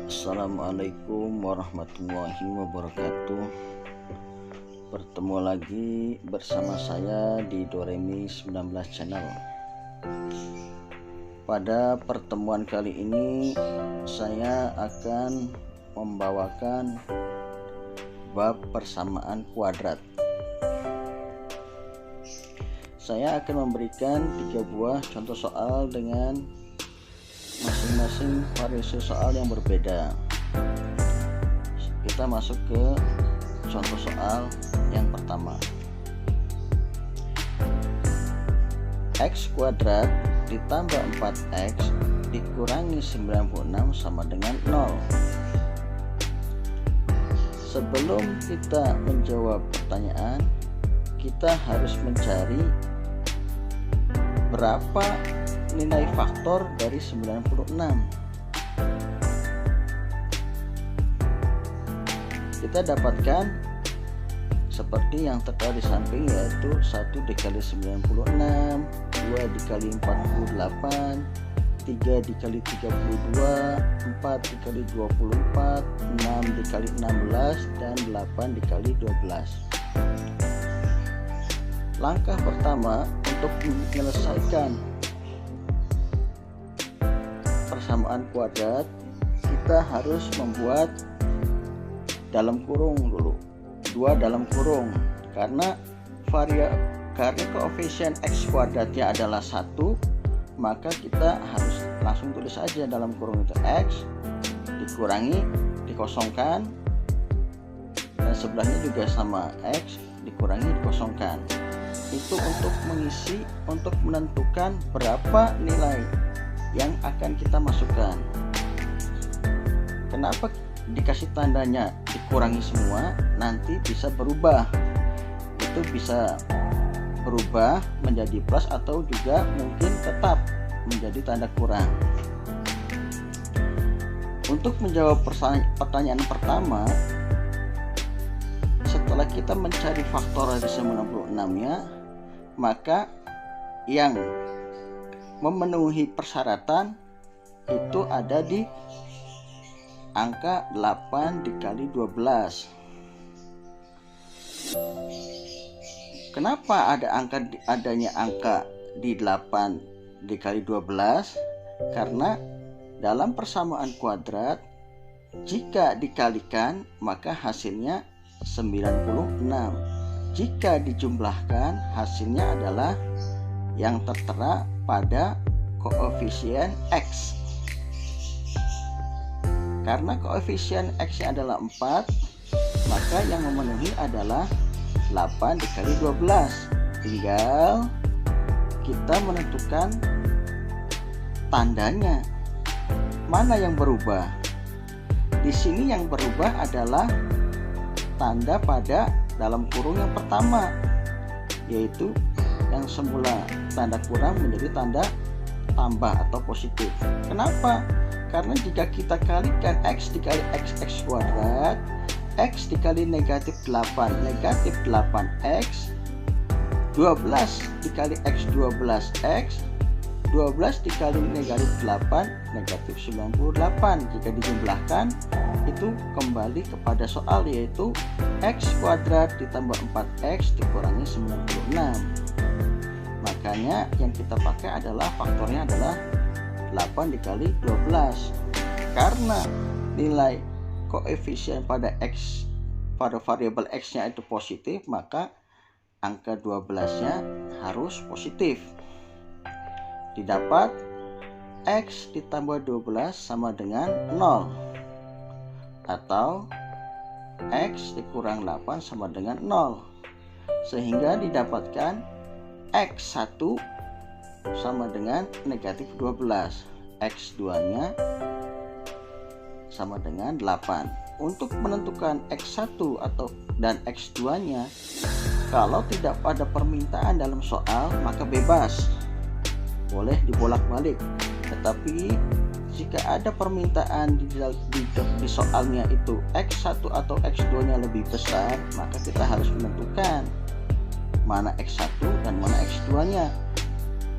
Assalamualaikum warahmatullahi wabarakatuh. Bertemu lagi bersama saya di Doremi 19 Channel. Pada pertemuan kali ini saya akan membawakan bab persamaan kuadrat. Saya akan memberikan 3 buah contoh soal dengan masing-masing variasi soal yang berbeda. Kita masuk ke contoh soal yang pertama. X kuadrat ditambah 4x dikurangi 96 sama dengan 0. Sebelum kita menjawab pertanyaan, kita harus mencari berapa nilai faktor dari 96. Kita dapatkan seperti yang tertera di samping, yaitu 1 dikali 96, 2 dikali 48, 3 dikali 32, 4 dikali 24, 6 dikali 16, dan 8 dikali 12. Langkah pertama untuk menyelesaikan persamaan kuadrat, kita harus membuat dalam kurung dulu, 2 dalam kurung, karena koefisien x kuadratnya adalah 1, maka kita harus langsung tulis aja dalam kurung itu x dikurangi dikosongkan, dan sebelahnya juga sama, x dikurangi dikosongkan. Itu untuk mengisi, untuk menentukan berapa nilai yang akan kita masukkan. Kenapa dikasih tandanya dikurangi semua? Nanti bisa berubah, itu bisa berubah menjadi plus atau juga mungkin tetap menjadi tanda kurang. Untuk menjawab pertanyaan pertama, setelah kita mencari faktor dari 96 nya, maka yang memenuhi persyaratan itu ada di angka 8 dikali 12. Kenapa adanya angka di 8 dikali 12? Karena dalam persamaan kuadrat, jika dikalikan maka hasilnya 96. Jika dijumlahkan, hasilnya adalah yang tertera pada koefisien x. Karena koefisien x-nya adalah 4, maka yang memenuhi adalah 8 dikali 12. Tinggal kita menentukan tandanya. Mana yang berubah? Di sini yang berubah adalah tanda pada dalam kurung yang pertama, yaitu yang semula tanda kurang menjadi tanda tambah atau positif. Kenapa? Karena jika kita kalikan x dikali x kuadrat, x dikali negatif 8 8x, 12 dikali x 12x, 12 dikali negatif 8 negatif 98. Jika dijumlahkan itu kembali kepada soal, yaitu x kuadrat ditambah 4x dikurangi 96. Makanya yang kita pakai adalah faktornya adalah 8 dikali 12. Karena nilai koefisien pada x, pada variabel x nya itu positif, maka angka 12 nya harus positif. Didapat x ditambah 12 sama dengan 0, atau x dikurang 8 sama dengan 0, sehingga didapatkan x1 sama dengan negatif 12, x2 nya sama dengan 8. Untuk menentukan x1 dan x2 nya, kalau tidak ada permintaan dalam soal maka bebas, boleh dibolak-balik. Tetapi jika ada permintaan di soalnya itu x1 atau x2 nya lebih besar, maka kita harus menentukan mana x1 dan mana x2 nya.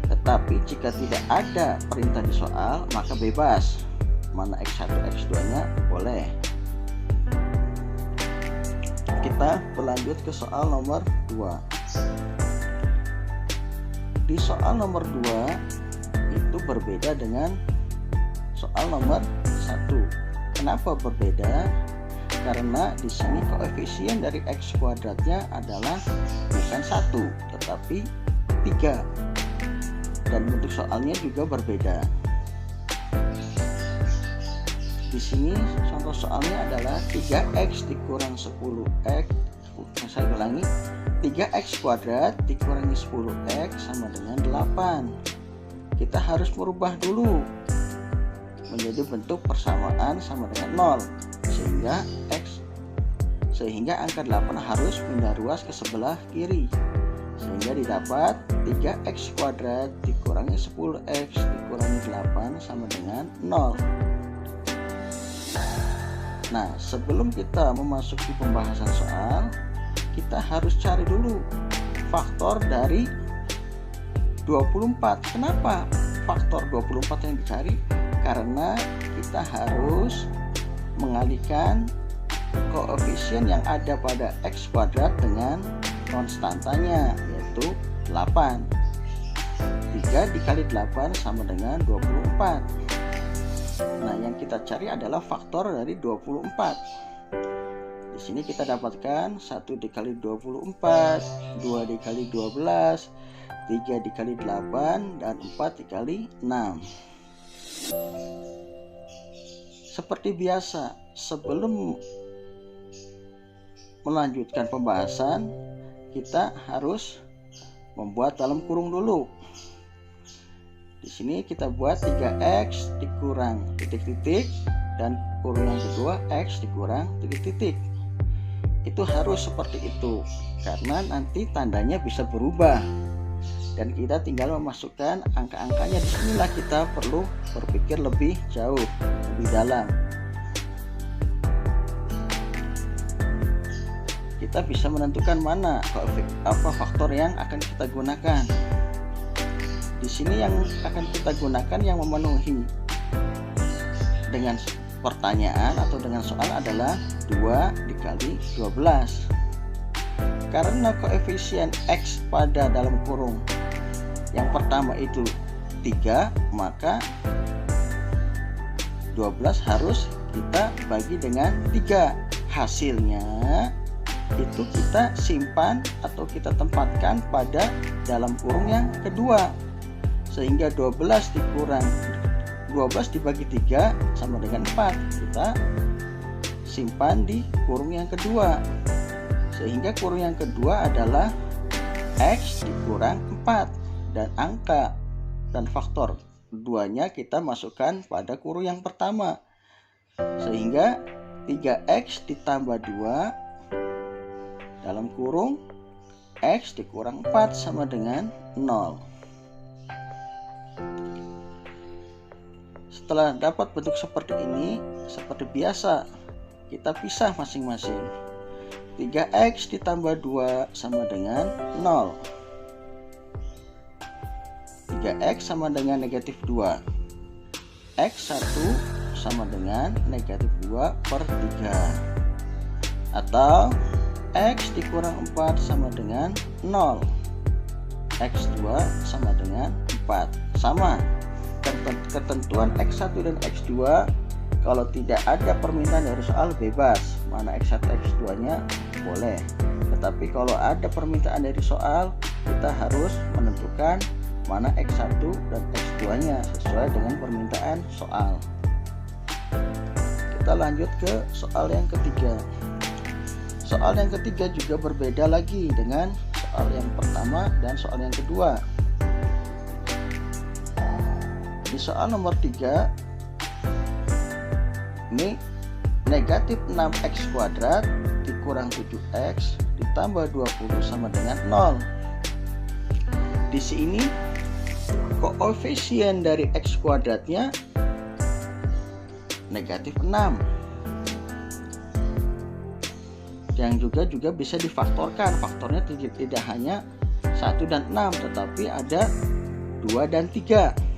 Tetapi jika tidak ada perintah di soal, maka bebas mana X1 X2 nya boleh. Kita berlanjut ke soal nomor 2. Di soal nomor 2 itu berbeda dengan soal nomor 1. Kenapa berbeda? Karena di sini koefisien dari X kuadratnya adalah bukan 1 tetapi 3, dan bentuk soalnya juga berbeda. Di sini contoh soalnya adalah 3x dikurang 10x, saya ulangi, 3x kuadrat dikurangi 10x sama dengan 8. Kita harus merubah dulu menjadi bentuk persamaan sama dengan 0, sehingga angka 8 harus pindah ruas ke sebelah kiri, sehingga didapat 3x kuadrat dikurangi 10x dikurangi 8 sama dengan 0. Nah, sebelum kita memasuki pembahasan soal, kita harus cari dulu faktor dari 24. Kenapa faktor 24 yang dicari? Karena kita harus mengalihkan koefisien yang ada pada X kuadrat dengan konstantanya, yaitu 8. 3 dikali 8 sama dengan 24. Nah, yang kita cari adalah faktor dari 24. Di sini kita dapatkan 1 dikali 24, 2 dikali 12, 3 dikali 8, dan 4 dikali 6. Seperti biasa, sebelum melanjutkan pembahasan, kita harus membuat dalam kurung dulu. Di sini kita buat 3x dikurang titik-titik dan kurung yang kedua x dikurang titik-titik. Itu harus seperti itu karena nanti tandanya bisa berubah dan kita tinggal memasukkan angka-angkanya. Disinilah kita perlu berpikir lebih jauh, lebih dalam. Kita bisa menentukan mana faktor yang akan kita gunakan. Di sini yang akan kita gunakan yang memenuhi dengan pertanyaan atau dengan soal adalah 2 dikali 12. Karena koefisien X pada dalam kurung yang pertama itu 3, maka 12 harus kita bagi dengan 3. Hasilnya itu kita simpan atau kita tempatkan pada dalam kurung yang kedua, sehingga 12 dibagi 3 sama dengan 4. Kita simpan di kurung yang kedua, sehingga kurung yang kedua adalah X dikurang 4, dan angka dan faktor 2-nya kita masukkan pada kurung yang pertama, sehingga 3x ditambah 2 dalam kurung X dikurang 4 sama dengan 0. Setelah dapat bentuk seperti ini, seperti biasa kita pisah masing-masing. 3x ditambah 2 sama dengan 0. 3x sama dengan negatif 2. X1 sama dengan negatif 2 per 3. Atau X dikurang 4 sama dengan 0. X2 sama dengan 4. Sama. Ketentuan X1 dan X2, kalau tidak ada permintaan dari soal bebas, mana X1 X2 nya boleh. Tetapi kalau ada permintaan dari soal, kita harus menentukan mana X1 dan X2 nya sesuai dengan permintaan soal. Kita lanjut ke soal yang ketiga. Soal yang ketiga juga berbeda lagi dengan soal yang pertama dan soal yang kedua. Di soal nomor 3 ini negatif 6x kuadrat dikurang 7x ditambah 20 sama dengan 0. Di sini koefisien dari x kuadratnya negatif 6, yang juga bisa difaktorkan. Faktornya tidak hanya 1 dan 6 tetapi ada 2 dan 3.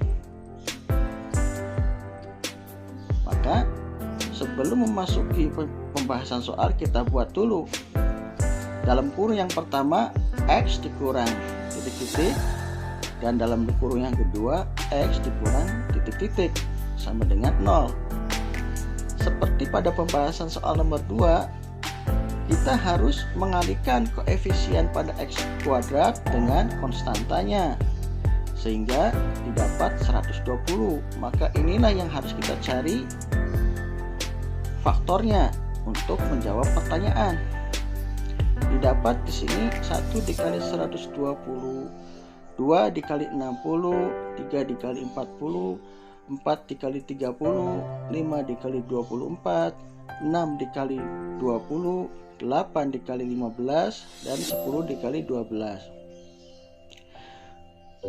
sebelum memasuki pembahasan soal, kita buat dulu. Dalam kurung yang pertama X dikurang titik-titik, dan dalam kurung yang kedua X dikurang titik-titik sama dengan 0. Seperti pada pembahasan soal nomor 2, kita harus mengalihkan koefisien pada X kuadrat dengan konstantanya sehingga didapat 120. Maka inilah yang harus kita cari faktornya untuk menjawab pertanyaan. Didapat di sini 1 dikali 120, 2 dikali 60, 3 dikali 40, 4 dikali 30, 5 dikali 24, 6 dikali 20, 8 dikali 15, dan 10 dikali 12.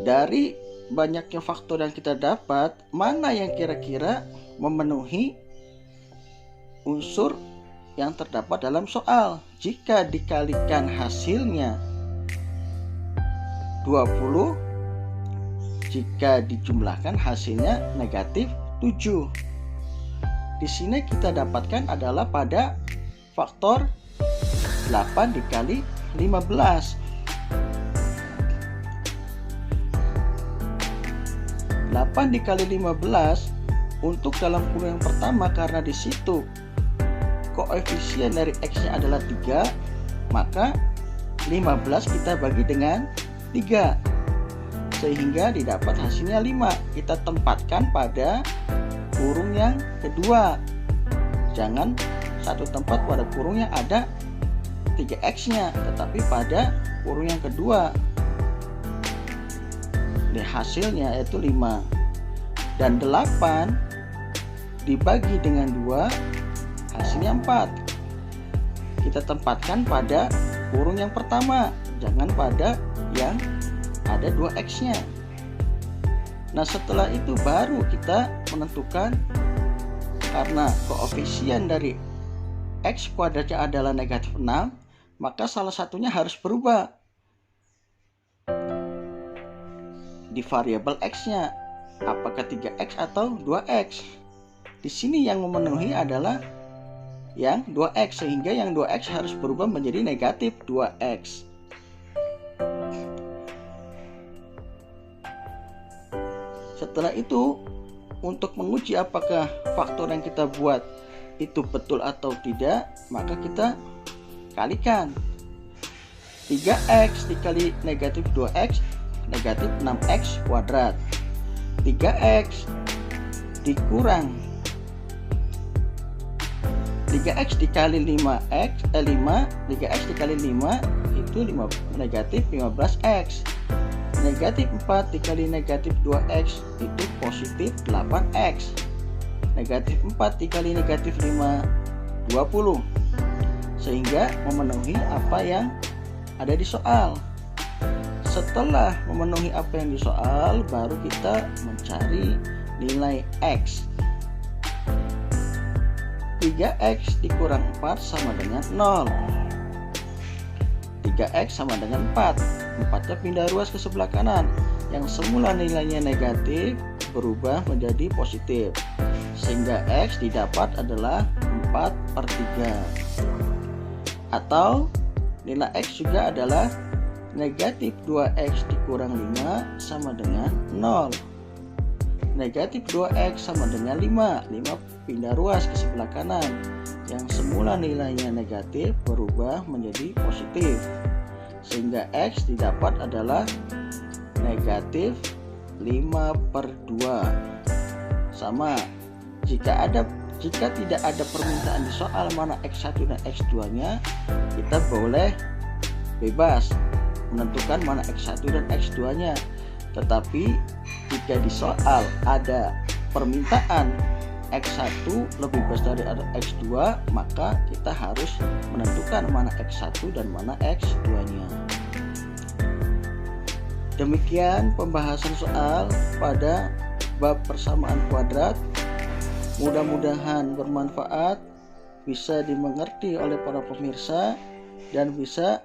Dari banyaknya faktor yang kita dapat, mana yang kira-kira memenuhi unsur yang terdapat dalam soal? Jika dikalikan hasilnya 20, jika dijumlahkan hasilnya negatif 7. Di sini kita dapatkan adalah pada faktor 8 dikali 15. 8 dikali 15 untuk dalam kurung yang pertama, karena di situ koefisien dari X-nya adalah 3, maka 15 kita bagi dengan 3 sehingga didapat hasilnya 5. Kita tempatkan pada kurung yang kedua. Jangan satu tempat pada kurung yang ada 3X-nya, tetapi pada kurung yang kedua. Hasilnya yaitu 5. Dan 8 dibagi dengan 2, hasilnya 4. Kita tempatkan pada kurung yang pertama, jangan pada yang ada 2X-nya. Nah, setelah itu baru kita menentukan, karena koefisien dari X kuadratnya adalah negatif 6, maka salah satunya harus berubah di variabel X-nya, apakah 3X atau 2X. Di sini yang memenuhi adalah yang 2X, sehingga yang 2X harus berubah menjadi negatif 2X. Setelah itu, untuk menguji apakah faktor yang kita buat itu betul atau tidak, maka kita kalikan. 3X dikali negatif 2X, negatif 6X kuadrat. 3X dikurang 3X dikali 5X 3X dikali 5 itu negatif 15X. Negatif 4 dikali negatif 2X itu positif 8X. Negatif 4 dikali negatif 5, 20. Sehingga memenuhi apa yang ada di soal. Setelah memenuhi apa yang di soal, baru kita mencari nilai X. 3X dikurang 4 sama dengan 0. 3X sama dengan 4. 4-nya pindah ruas ke sebelah kanan. Yang semula nilainya negatif berubah menjadi positif. Sehingga X didapat adalah 4/3. Atau nilai X juga adalah negatif 2X dikurang 5 sama dengan 0. Negatif 2X sama dengan 5. 5 pindah ruas ke sebelah kanan. Yang semula nilainya negatif berubah menjadi positif. Sehingga X didapat adalah negatif 5/2. Sama, jika tidak ada permintaan di soal mana X1 dan X2-nya, kita boleh bebas menentukan mana X1 dan X2-nya. Tetapi jika di soal ada permintaan X1 lebih besar dari X2, maka kita harus menentukan mana X1 dan mana X2-nya. Demikian pembahasan soal pada bab persamaan kuadrat. Mudah-mudahan bermanfaat, bisa dimengerti oleh para pemirsa, dan bisa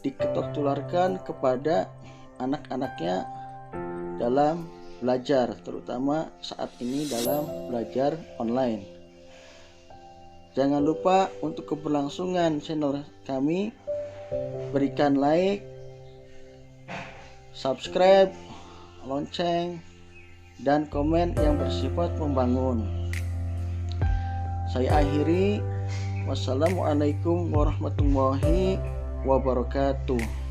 ditularkan kepada anak-anaknya dalam belajar, terutama saat ini dalam belajar online. Jangan lupa untuk keberlangsungan channel kami, berikan like, subscribe, lonceng, dan komen yang bersifat membangun. Saya akhiri. Wassalamualaikum warahmatullahi wabarakatuh.